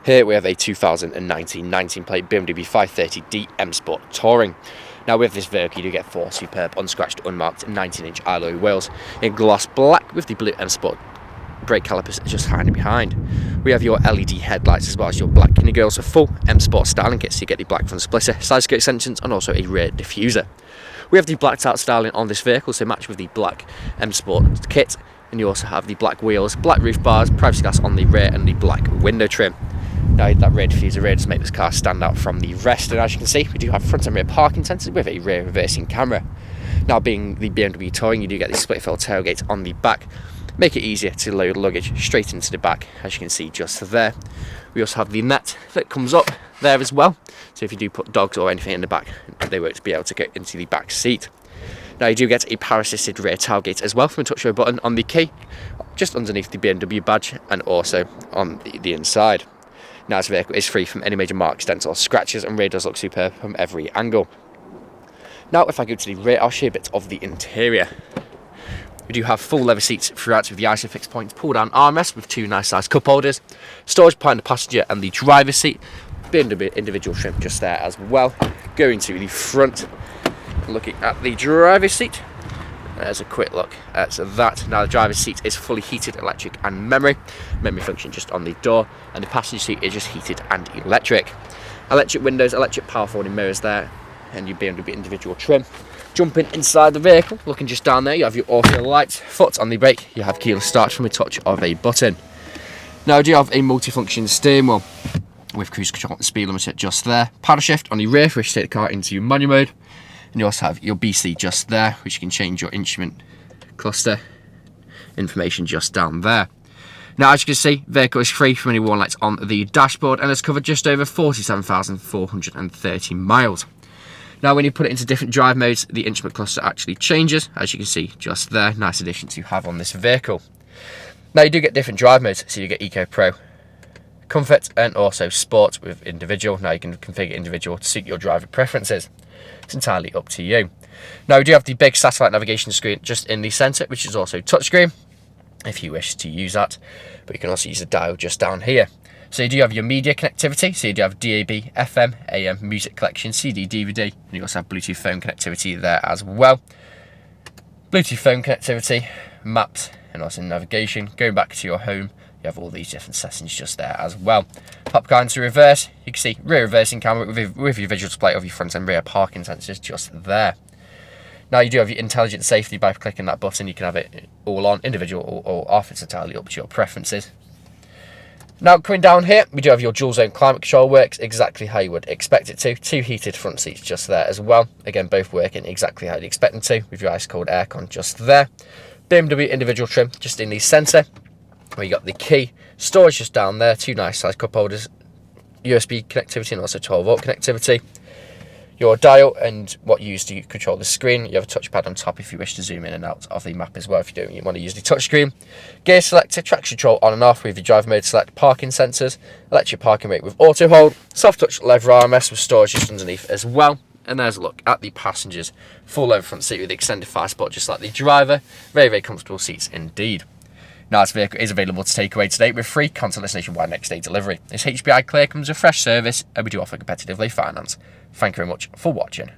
Here we have a 2019 19-plate BMW 530D M Sport Touring. Now with this vehicle you do get 4 superb unscratched unmarked 19-inch alloy wheels in gloss black with the blue M Sport brake calipers just hiding behind. We have your LED headlights as well as your black Kinder Girls, a full M Sport styling kit, so you get the black front splitter, side skirt extensions and also a rear diffuser. We have the blacked out styling on this vehicle, so match with the black M Sport kit, and you also have the black wheels, black roof bars, privacy glass on the rear and the black window trim. Now that rear diffuser rear does make this car stand out from the rest, and as you can see we do have front and rear parking sensors with a rear reversing camera. Now being the BMW Touring you do get the split fill tailgate on the back, make it easier to load luggage straight into the back, as you can see just there. We also have the net that comes up there as well, so if you do put dogs or anything in the back they won't be able to get into the back seat. Now you do get a power assisted rear tailgate as well from a touch of a button on the key, just underneath the BMW badge and also on the inside. Now this vehicle is free from any major marks, dents or scratches, and rear does look superb from every angle. Now if I go to the rear I'll show you a bit of the interior. We do have full leather seats throughout with the ISOFIX points, pull down armrest with 2 nice sized cup holders, storage behind the passenger and the driver's seat, BMW individual trim just there as well. Going to the front, looking at the driver's seat, there's a quick look at that. Now the driver's seat is fully heated, electric and memory function just on the door, and the passenger seat is just heated and electric. Electric windows, electric power folding mirrors there, and your BMW individual trim. Jumping inside the vehicle, looking just down there, you have your auto lights, foot on the brake, you have keyless start from a touch of a button. Now I do have a multifunction steering wheel with cruise control and speed limiter just there, paddle shift on the rear for which to take the car into manual mode, and you also have your BC just there, which you can change your instrument cluster information just down there. Now as you can see, vehicle is free from any warning lights on the dashboard and has covered just over 47,430 miles. Now when you put it into different drive modes, the instrument cluster actually changes, as you can see just there. Nice addition to have on this vehicle. Now you do get different drive modes, so you get Eco Pro, Comfort and also Sport with individual. Now you can configure individual to suit your driver preferences. It's entirely up to you. Now we do have the big satellite navigation screen just in the centre, which is also touchscreen if you wish to use that, but you can also use the dial just down here. So you do have your media connectivity, so you do have DAB, FM, AM, music collection, CD, DVD, and you also have Bluetooth phone connectivity there as well. Bluetooth phone connectivity, maps, and also navigation. Going back to your home, you have all these different settings just there as well. Pop car into reverse, you can see rear reversing camera with your visual display of your front and rear parking sensors just there. Now you do have your intelligent safety by clicking that button. You can have it all on, individual or off, it's entirely up to your preferences. Now coming down here, we do have your dual zone climate control, works exactly how you would expect it to. 2 heated front seats just there as well. Again, both working exactly how you'd expect them to, with your ice cold aircon just there. BMW individual trim just in the centre, where you got the key, storage just down there, 2 nice size cup holders, USB connectivity and also 12 volt connectivity. Your dial and what you use to control the screen. You have a touchpad on top if you wish to zoom in and out of the map as well if you want to use the touchscreen. Gear selector, traction control on and off with your drive mode select, parking sensors, electric parking brake with auto hold, soft touch leather armrest with storage just underneath as well. And there's a look at the passengers. Full leather front seat with extended fire spot just like the driver. Very, very comfortable seats indeed. Now this vehicle is available to take away today with free contactless nationwide next day delivery. This HPI clear comes with fresh service and we do offer competitively finance. Thank you very much for watching.